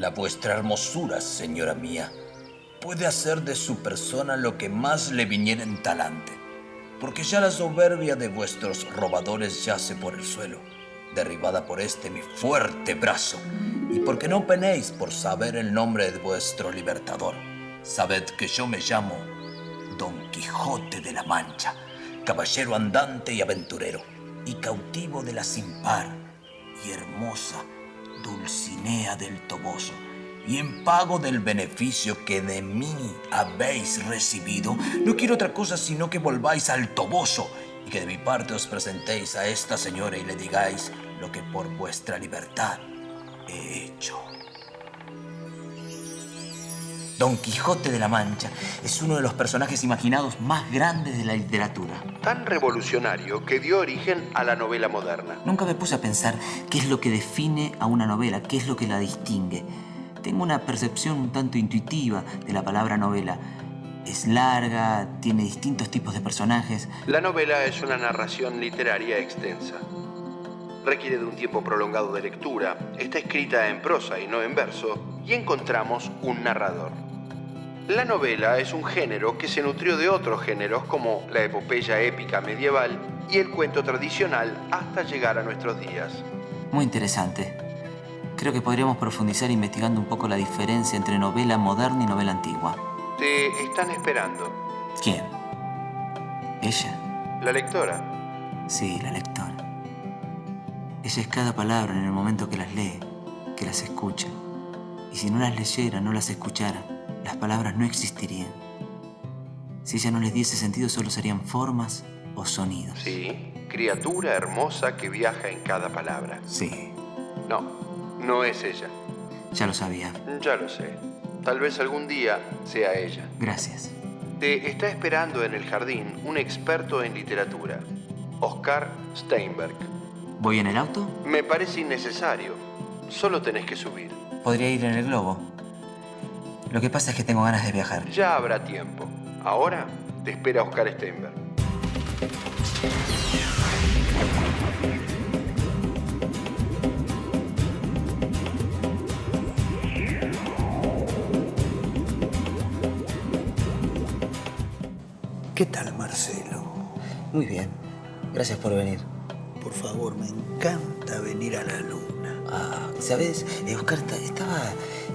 La vuestra hermosura, señora mía, puede hacer de su persona lo que más le viniera en talante, porque ya la soberbia de vuestros robadores yace por el suelo, derribada por este mi fuerte brazo, y porque no penéis por saber el nombre de vuestro libertador. Sabed que yo me llamo Don Quijote de la Mancha, caballero andante y aventurero, y cautivo de la sin par y hermosa Dulcinea del Toboso, y en pago del beneficio que de mí habéis recibido, no quiero otra cosa sino que volváis al Toboso y que de mi parte os presentéis a esta señora y le digáis lo que por vuestra libertad he hecho. Don Quijote de la Mancha es uno de los personajes imaginados más grandes de la literatura. Tan revolucionario que dio origen a la novela moderna. Nunca me puse a pensar qué es lo que define a una novela, qué es lo que la distingue. Tengo una percepción un tanto intuitiva de la palabra novela. Es larga, tiene distintos tipos de personajes. La novela es una narración literaria extensa. Requiere de un tiempo prolongado de lectura, está escrita en prosa y no en verso, y encontramos un narrador. La novela es un género que se nutrió de otros géneros como la epopeya épica medieval y el cuento tradicional hasta llegar a nuestros días. Muy interesante. Creo que podríamos profundizar investigando un poco la diferencia entre novela moderna y novela antigua. Te están esperando. ¿Quién? ¿Ella? ¿La lectora? Sí, la lectora. Ella es cada palabra en el momento que las lee, que las escucha. Y si no las leyera, no las escuchara, las palabras no existirían. Si ella no les diese sentido, solo serían formas o sonidos. Sí, criatura hermosa que viaja en cada palabra. Sí, No es ella. ya lo sabía. Ya lo sé. Tal vez algún día sea ella. Gracias. Te está esperando en el jardín un experto en literatura, Oscar Steinberg. ¿Voy en el auto? Me parece innecesario. Solo tenés que subir. Podría ir en el globo. Lo que pasa es que tengo ganas de viajar. Ya habrá tiempo. Ahora te espera Oscar Steinberg. ¿Qué tal, Marcelo? Muy bien. Gracias por venir. Por favor, me encanta venir a la luna. Ah, ¿sabes? Oscar, estaba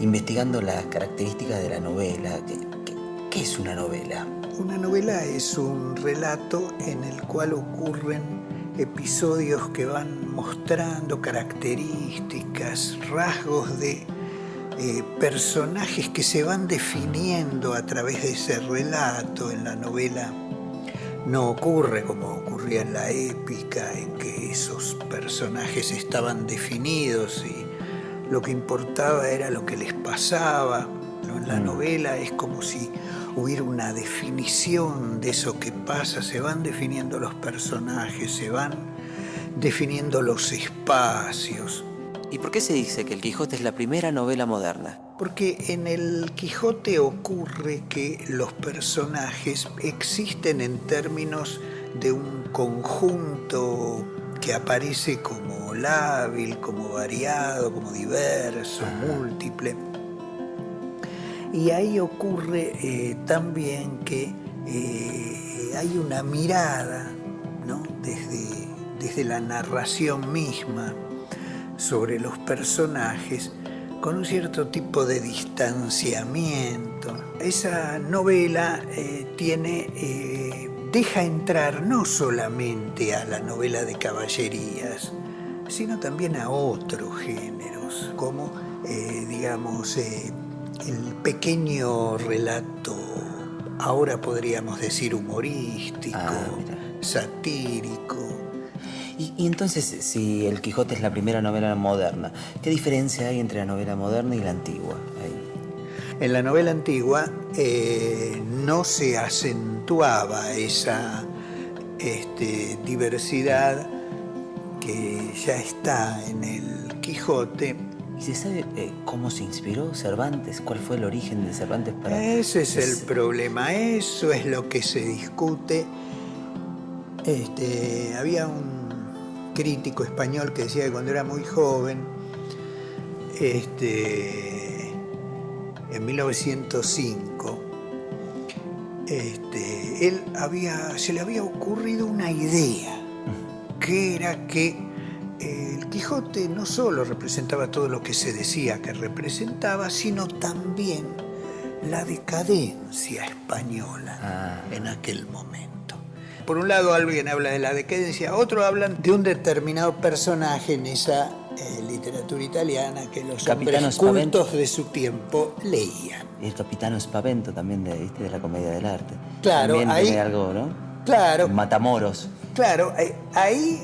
investigando las características de la novela. ¿Qué es una novela? Una novela es un relato en el cual ocurren episodios que van mostrando características, rasgos de personajes que se van definiendo a través de ese relato. En la novela no ocurre como ocurría en la épica, en que esos personajes estaban definidos y lo que importaba era lo que les pasaba. ¿No? En la novela es como si hubiera una definición de eso que pasa, se van definiendo los personajes, se van definiendo los espacios. ¿Y por qué se dice que El Quijote es la primera novela moderna? Porque en El Quijote ocurre que los personajes existen en términos de un conjunto que aparece como lábil, como variado, como diverso, múltiple. Y ahí ocurre también que hay una mirada, ¿no? desde la narración misma sobre los personajes con un cierto tipo de distanciamiento. Esa novela deja entrar no solamente a la novela de caballerías, sino también a otros géneros, como, el pequeño relato, ahora podríamos decir humorístico, satírico. Y entonces, si El Quijote es la primera novela moderna, ¿qué diferencia hay entre la novela moderna y la antigua? En la novela antigua no se acentuaba esa diversidad que ya está en El Quijote. ¿Y se sabe cómo se inspiró Cervantes? ¿Cuál fue el origen de Cervantes para...? Ese es el problema, eso es lo que se discute. Había un crítico español que decía que cuando era muy joven en 1905, se le había ocurrido una idea, que era que el Quijote no solo representaba todo lo que se decía que representaba, sino también la decadencia española en aquel momento. Por un lado, alguien habla de la decadencia, otros hablan de un determinado personaje en esa literatura italiana que los hombres cultos de su tiempo leían. Y el Capitano Spavento también de la comedia del arte. Claro, también ahí tiene algo, ¿no? Claro. Matamoros. Claro, ahí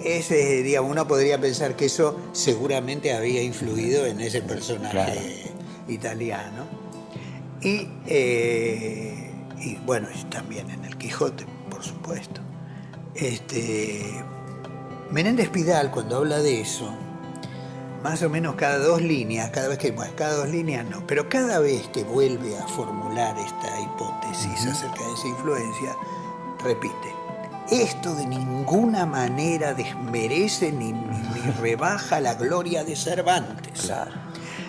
digamos, uno podría pensar que eso seguramente había influido en ese personaje italiano. Y bueno, también en el Quijote, por supuesto. Menéndez Pidal, cuando habla de eso, más o menos cada dos líneas no, pero cada vez que vuelve a formular esta hipótesis acerca de esa influencia, repite: esto de ninguna manera desmerece ni rebaja la gloria de Cervantes. Claro.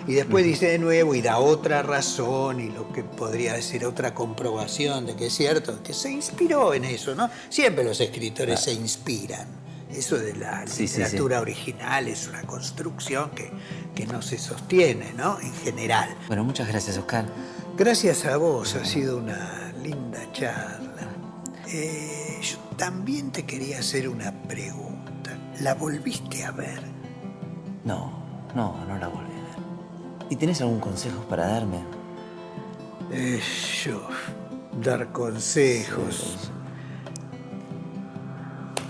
Y después dice de nuevo y da otra razón y lo que podría decir otra comprobación de que es cierto, que se inspiró en eso, ¿no? Siempre los escritores se inspiran. Eso de la literatura original es una construcción que no se sostiene, ¿no? En general. Bueno, muchas gracias, Oscar. Gracias a vos, ha sido una linda charla. Yo también te quería hacer una pregunta. ¿La volviste a ver? No la volví a ver. ¿Y tenés algún consejo para darme? Yo, dar consejos.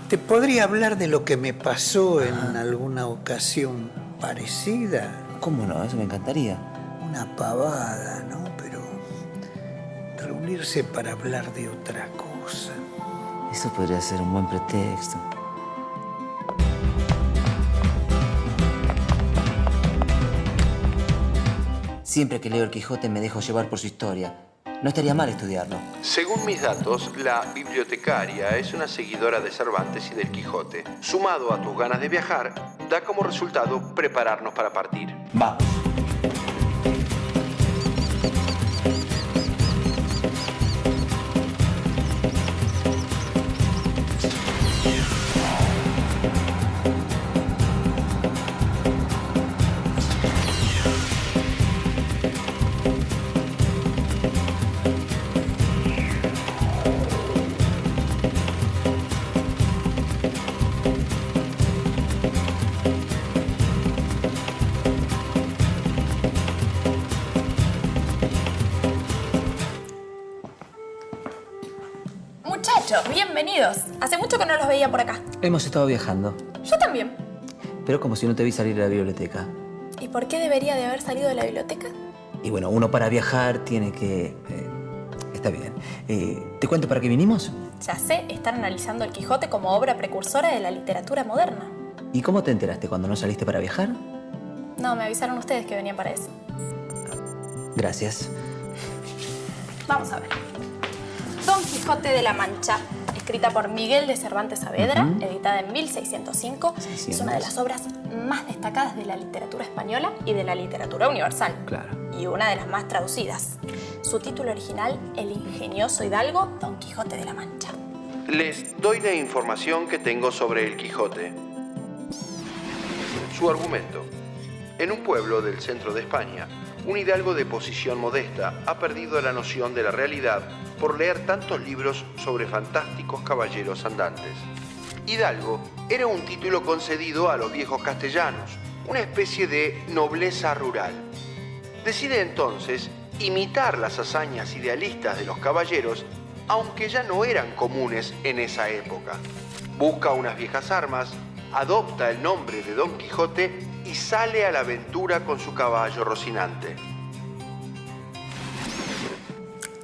Te podría hablar de lo que me pasó en alguna ocasión parecida. ¿Cómo no? Eso me encantaría. Una pavada, ¿no? Pero reunirse para hablar de otra cosa. Eso podría ser un buen pretexto. Siempre que leo el Quijote me dejo llevar por su historia. No estaría mal estudiarlo. Según mis datos, la bibliotecaria es una seguidora de Cervantes y del Quijote. Sumado a tus ganas de viajar, da como resultado prepararnos para partir. Vamos. Muchachos, bienvenidos. Hace mucho que no los veía por acá. Hemos estado viajando. Yo también. Pero como si no te vi salir de la biblioteca. ¿Y por qué debería de haber salido de la biblioteca? Y bueno, uno para viajar tiene que... está bien. ¿Te cuento para qué vinimos? Ya sé, están analizando el Quijote como obra precursora de la literatura moderna. ¿Y cómo te enteraste cuando no saliste para viajar? No, me avisaron ustedes que venían para eso. Gracias. Vamos a ver. Don Quijote de la Mancha, escrita por Miguel de Cervantes Saavedra, editada en 1605, es una de las obras más destacadas de la literatura española y de la literatura universal. Claro. Y una de las más traducidas. Su título original, El ingenioso hidalgo Don Quijote de la Mancha. Les doy la información que tengo sobre el Quijote. Su argumento. En un pueblo del centro de España, un hidalgo de posición modesta ha perdido la noción de la realidad por leer tantos libros sobre fantásticos caballeros andantes. Hidalgo era un título concedido a los viejos castellanos, una especie de nobleza rural. Decide entonces imitar las hazañas idealistas de los caballeros, aunque ya no eran comunes en esa época. Busca unas viejas armas, adopta el nombre de Don Quijote y sale a la aventura con su caballo Rocinante.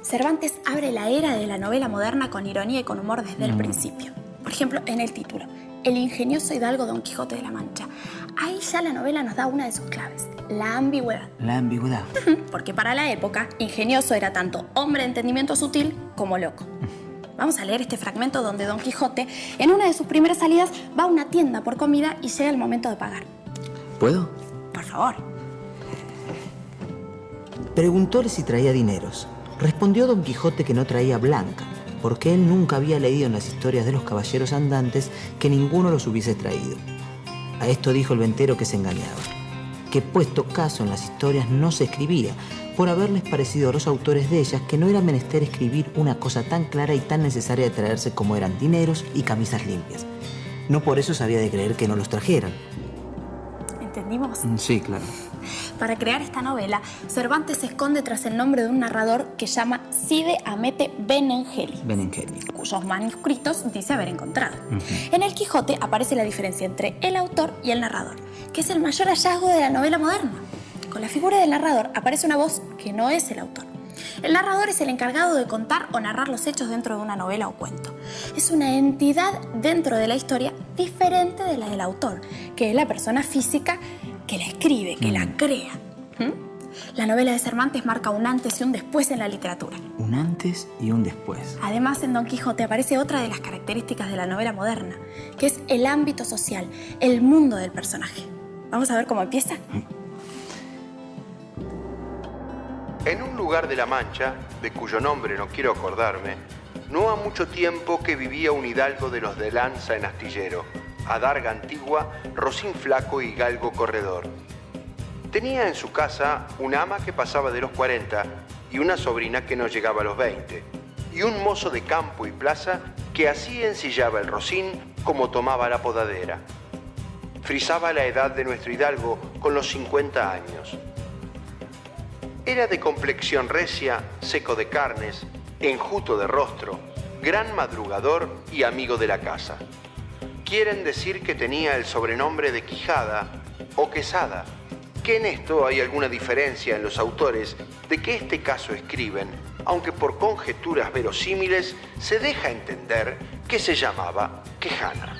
Cervantes abre la era de la novela moderna con ironía y con humor desde el principio. Por ejemplo, en el título, El ingenioso hidalgo Don Quijote de la Mancha. Ahí ya la novela nos da una de sus claves, la ambigüedad. La ambigüedad. Porque para la época, ingenioso era tanto hombre de entendimiento sutil como loco. Vamos a leer este fragmento donde Don Quijote, en una de sus primeras salidas, va a una tienda por comida y llega el momento de pagar. ¿Puedo? Por favor. Preguntóle si traía dineros. Respondió Don Quijote que no traía blanca, porque él nunca había leído en las historias de los caballeros andantes que ninguno los hubiese traído. A esto dijo el ventero que se engañaba, que puesto caso en las historias no se escribía, por haberles parecido a los autores de ellas que no era menester escribir una cosa tan clara y tan necesaria de traerse como eran dineros y camisas limpias. No por eso se había de creer que no los trajeran. ¿Entendimos? Sí, claro. Para crear esta novela, Cervantes se esconde tras el nombre de un narrador que llama Cide Hamete Benengeli, cuyos manuscritos dice haber encontrado. En el Quijote aparece la diferencia entre el autor y el narrador, que es el mayor hallazgo de la novela moderna. Con la figura del narrador aparece una voz que no es el autor. El narrador es el encargado de contar o narrar los hechos dentro de una novela o cuento. Es una entidad dentro de la historia diferente de la del autor, que es la persona física que la escribe, que la crea. La novela de Cervantes marca un antes y un después en la literatura. Un antes y un después. Además, en Don Quijote aparece otra de las características de la novela moderna, que es el ámbito social, el mundo del personaje. Vamos a ver cómo empieza. En un lugar de la Mancha, de cuyo nombre no quiero acordarme, no ha mucho tiempo que vivía un hidalgo de los de lanza en astillero, adarga antigua, rocín flaco y galgo corredor. Tenía en su casa una ama que pasaba de los 40 y una sobrina que no llegaba a los 20, y un mozo de campo y plaza que así ensillaba el rocín como tomaba la podadera. Frisaba la edad de nuestro hidalgo con los 50 años. Era de complexión recia, seco de carnes, enjuto de rostro, gran madrugador y amigo de la casa. Quieren decir que tenía el sobrenombre de Quijada o Quesada, que en esto hay alguna diferencia en los autores de que este caso escriben, aunque por conjeturas verosímiles se deja entender que se llamaba Quejana.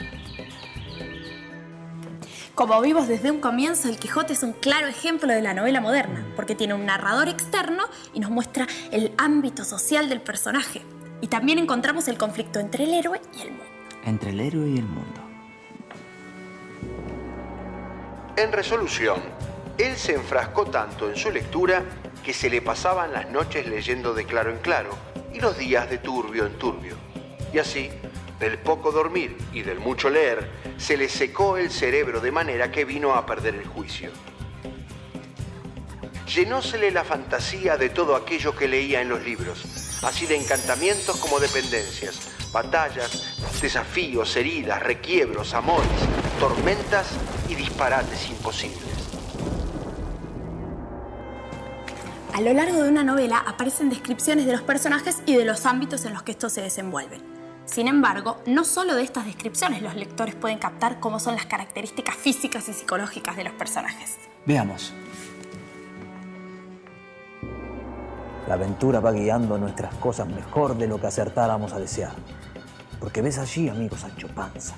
Como vimos desde un comienzo, el Quijote es un claro ejemplo de la novela moderna, porque tiene un narrador externo y nos muestra el ámbito social del personaje. Y también encontramos el conflicto entre el héroe y el mundo. Entre el héroe y el mundo. En resolución, él se enfrascó tanto en su lectura que se le pasaban las noches leyendo de claro en claro y los días de turbio en turbio. Y así, del poco dormir y del mucho leer, se le secó el cerebro de manera que vino a perder el juicio. Llenósele la fantasía de todo aquello que leía en los libros, así de encantamientos como de pendencias, batallas, desafíos, heridas, requiebros, amores, tormentas y disparates imposibles. A lo largo de una novela aparecen descripciones de los personajes y de los ámbitos en los que estos se desenvuelven. Sin embargo, no solo de estas descripciones los lectores pueden captar cómo son las características físicas y psicológicas de los personajes. Veamos. La aventura va guiando nuestras cosas mejor de lo que acertáramos a desear. Porque ves allí, amigo Sancho Panza,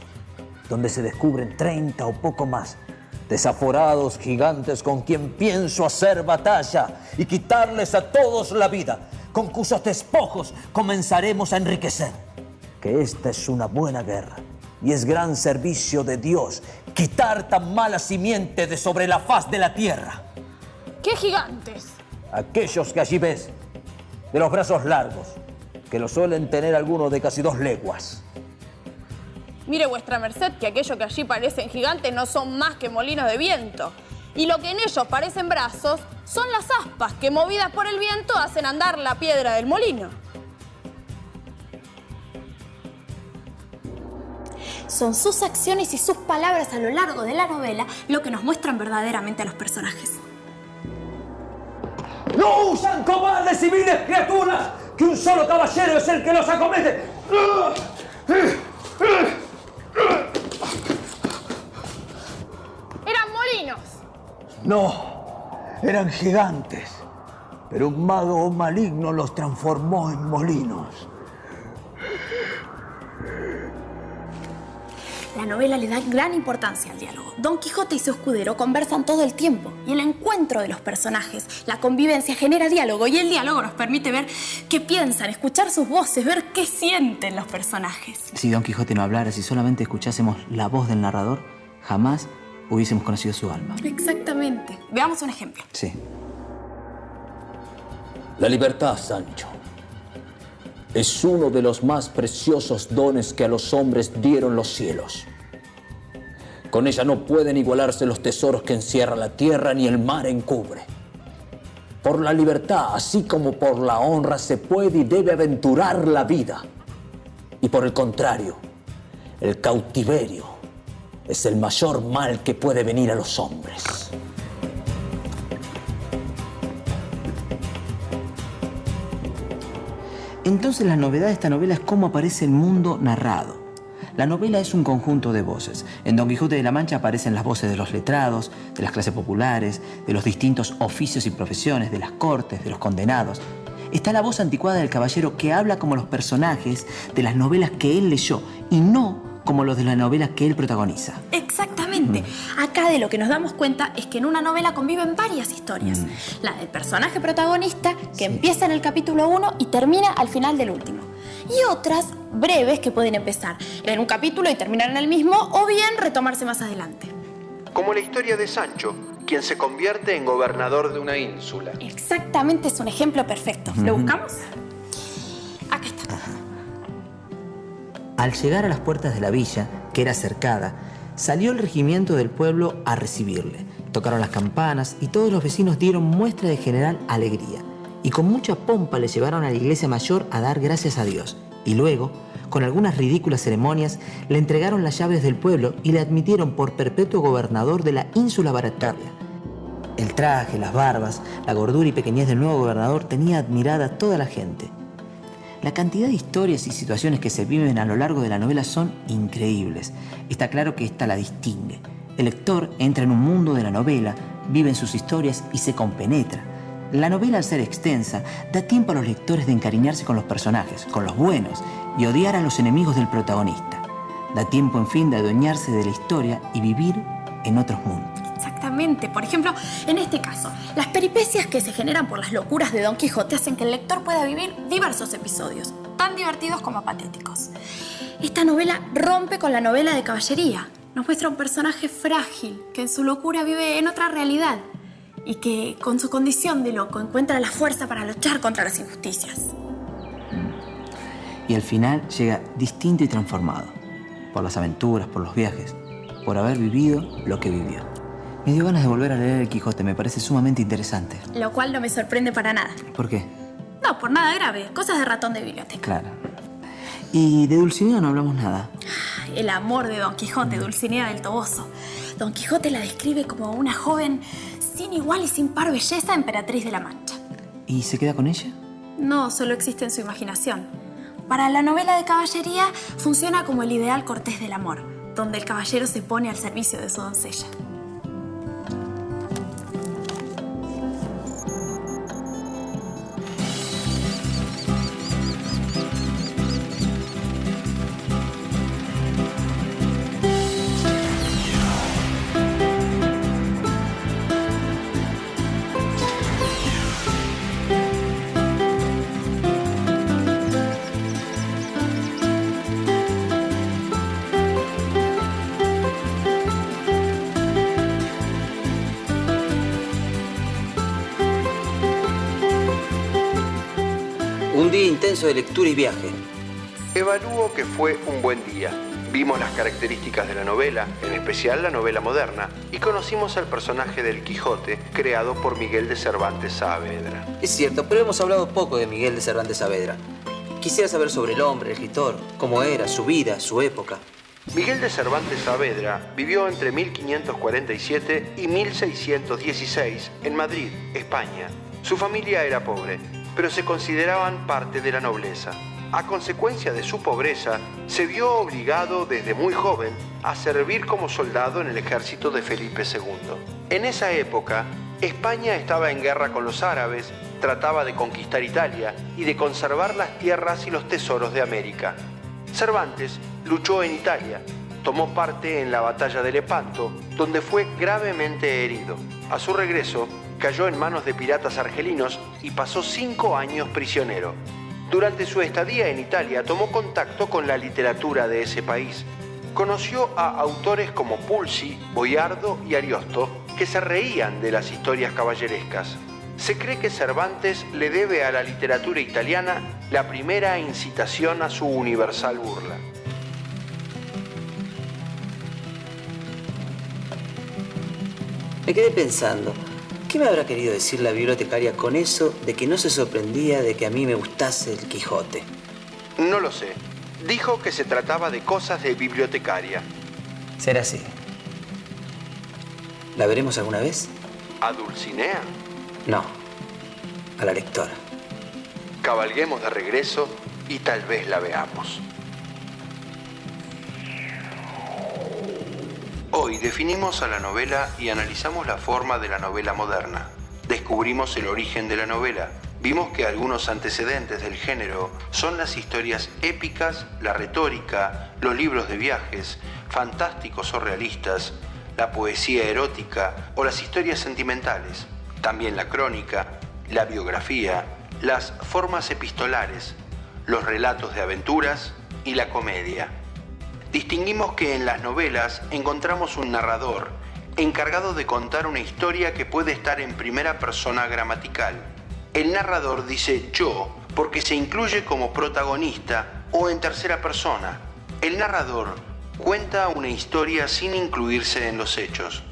donde se descubren 30 o poco más desaforados gigantes con quien pienso hacer batalla y quitarles a todos la vida, con cuyos despojos comenzaremos a enriquecer. Que esta es una buena guerra y es gran servicio de Dios quitar tan mala simiente de sobre la faz de la tierra. ¿Qué gigantes? Aquellos que allí ves, de los brazos largos, que lo suelen tener algunos de casi 2 leguas. Mire vuestra merced que aquello que allí parecen gigantes no son más que molinos de viento. Y lo que en ellos parecen brazos son las aspas que, movidas por el viento, hacen andar la piedra del molino. Son sus acciones y sus palabras a lo largo de la novela lo que nos muestran verdaderamente a los personajes. ¡No usan cobardes y viles criaturas! ¡Que un solo caballero es el que los acomete! ¡Eran molinos! No, eran gigantes. Pero un mago maligno los transformó en molinos. La novela le da gran importancia al diálogo. Don Quijote y su escudero conversan todo el tiempo y el encuentro de los personajes, la convivencia genera diálogo y el diálogo nos permite ver qué piensan, escuchar sus voces, ver qué sienten los personajes. Si Don Quijote no hablara, si solamente escuchásemos la voz del narrador, jamás hubiésemos conocido su alma. Exactamente. Veamos un ejemplo. Sí. La libertad, Sancho, es uno de los más preciosos dones que a los hombres dieron los cielos. Con ella no pueden igualarse los tesoros que encierra la tierra ni el mar encubre. Por la libertad, así como por la honra, se puede y debe aventurar la vida. Y por el contrario, el cautiverio es el mayor mal que puede venir a los hombres. Entonces la novedad de esta novela es cómo aparece el mundo narrado. La novela es un conjunto de voces. En Don Quijote de la Mancha aparecen las voces de los letrados, de las clases populares, de los distintos oficios y profesiones, de las cortes, de los condenados. Está la voz anticuada del caballero que habla como los personajes de las novelas que él leyó y no como los de las novelas que él protagoniza. Exactamente. Acá de lo que nos damos cuenta es que en una novela conviven varias historias. La del personaje protagonista, que empieza en el capítulo 1 y termina al final del último. Y otras breves que pueden empezar en un capítulo y terminar en el mismo, o bien retomarse más adelante. Como la historia de Sancho, quien se convierte en gobernador de una ínsula. Exactamente, es un ejemplo perfecto. ¿Lo buscamos? Acá está. Al llegar a las puertas de la villa, que era cercada, salió el regimiento del pueblo a recibirle. Tocaron las campanas y todos los vecinos dieron muestra de general alegría. Y con mucha pompa le llevaron a la iglesia mayor a dar gracias a Dios. Y luego, con algunas ridículas ceremonias, le entregaron las llaves del pueblo y le admitieron por perpetuo gobernador de la ínsula Barataria. El traje, las barbas, la gordura y pequeñez del nuevo gobernador tenía admirada a toda la gente. La cantidad de historias y situaciones que se viven a lo largo de la novela son increíbles. Está claro que esta la distingue. El lector entra en un mundo de la novela, vive en sus historias y se compenetra. La novela, al ser extensa, da tiempo a los lectores de encariñarse con los personajes, con los buenos, y odiar a los enemigos del protagonista. Da tiempo, en fin, de adueñarse de la historia y vivir en otros mundos. Exactamente. Por ejemplo, en este caso, las peripecias que se generan por las locuras de Don Quijote hacen que el lector pueda vivir diversos episodios, tan divertidos como patéticos. Esta novela rompe con la novela de caballería. Nos muestra un personaje frágil que en su locura vive en otra realidad y que con su condición de loco encuentra la fuerza para luchar contra las injusticias. Y al final llega distinto y transformado, por las aventuras, por los viajes, por haber vivido lo que vivió. Me dio ganas de volver a leer El Quijote, me parece sumamente interesante. Lo cual no me sorprende para nada. ¿Por qué? No, por nada grave. Cosas de ratón de biblioteca. Claro. Y de Dulcinea no hablamos nada. El amor de Don Quijote, Dulcinea del Toboso. Don Quijote la describe como una joven sin igual y sin par belleza, emperatriz de la Mancha. ¿Y se queda con ella? No, solo existe en su imaginación. Para la novela de caballería funciona como el ideal cortés del amor, donde el caballero se pone al servicio de su doncella. Un día intenso de lectura y viaje. Evalúo que fue un buen día. Vimos las características de la novela, en especial la novela moderna, y conocimos al personaje del Quijote, creado por Miguel de Cervantes Saavedra. Es cierto, pero hemos hablado poco de Miguel de Cervantes Saavedra. Quisiera saber sobre el hombre, el escritor, cómo era, su vida, su época. Miguel de Cervantes Saavedra vivió entre 1547 y 1616 en Madrid, España. Su familia era pobre, pero se consideraban parte de la nobleza. A consecuencia de su pobreza, se vio obligado desde muy joven a servir como soldado en el ejército de Felipe II. En esa época, España estaba en guerra con los árabes, trataba de conquistar Italia y de conservar las tierras y los tesoros de América. Cervantes luchó en Italia, tomó parte en la batalla de Lepanto, donde fue gravemente herido. A su regreso, cayó en manos de piratas argelinos y pasó 5 años prisionero. Durante su estadía en Italia tomó contacto con la literatura de ese país. Conoció a autores como Pulci, Boiardo y Ariosto, que se reían de las historias caballerescas. Se cree que Cervantes le debe a la literatura italiana la primera incitación a su universal burla. Me quedé pensando, ¿qué me habrá querido decir la bibliotecaria con eso de que no se sorprendía de que a mí me gustase el Quijote? No lo sé. Dijo que se trataba de cosas de bibliotecaria. Será así. ¿La veremos alguna vez? ¿A Dulcinea? No, a la lectora. Cabalguemos de regreso y tal vez la veamos. Hoy definimos a la novela y analizamos la forma de la novela moderna. Descubrimos el origen de la novela. Vimos que algunos antecedentes del género son las historias épicas, la retórica, los libros de viajes, fantásticos o realistas, la poesía erótica o las historias sentimentales. También la crónica, la biografía, las formas epistolares, los relatos de aventuras y la comedia. Distinguimos que en las novelas encontramos un narrador encargado de contar una historia que puede estar en primera persona gramatical. El narrador dice yo porque se incluye como protagonista o en tercera persona. El narrador cuenta una historia sin incluirse en los hechos.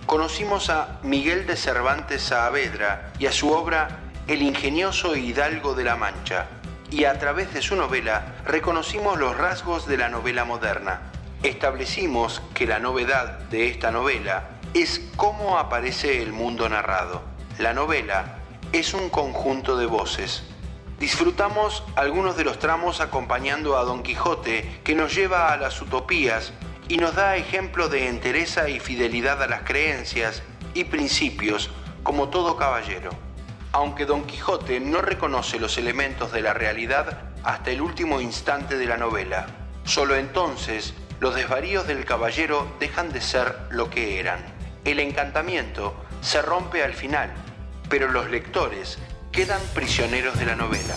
Conocimos a Miguel de Cervantes Saavedra y a su obra El ingenioso hidalgo de la Mancha, y a través de su novela reconocimos los rasgos de la novela moderna. Establecimos que la novedad de esta novela es cómo aparece el mundo narrado. La novela es un conjunto de voces. Disfrutamos algunos de los tramos acompañando a Don Quijote, que nos lleva a las utopías y nos da ejemplo de entereza y fidelidad a las creencias y principios, como todo caballero. Aunque Don Quijote no reconoce los elementos de la realidad hasta el último instante de la novela. Solo entonces los desvaríos del caballero dejan de ser lo que eran. El encantamiento se rompe al final, pero los lectores quedan prisioneros de la novela.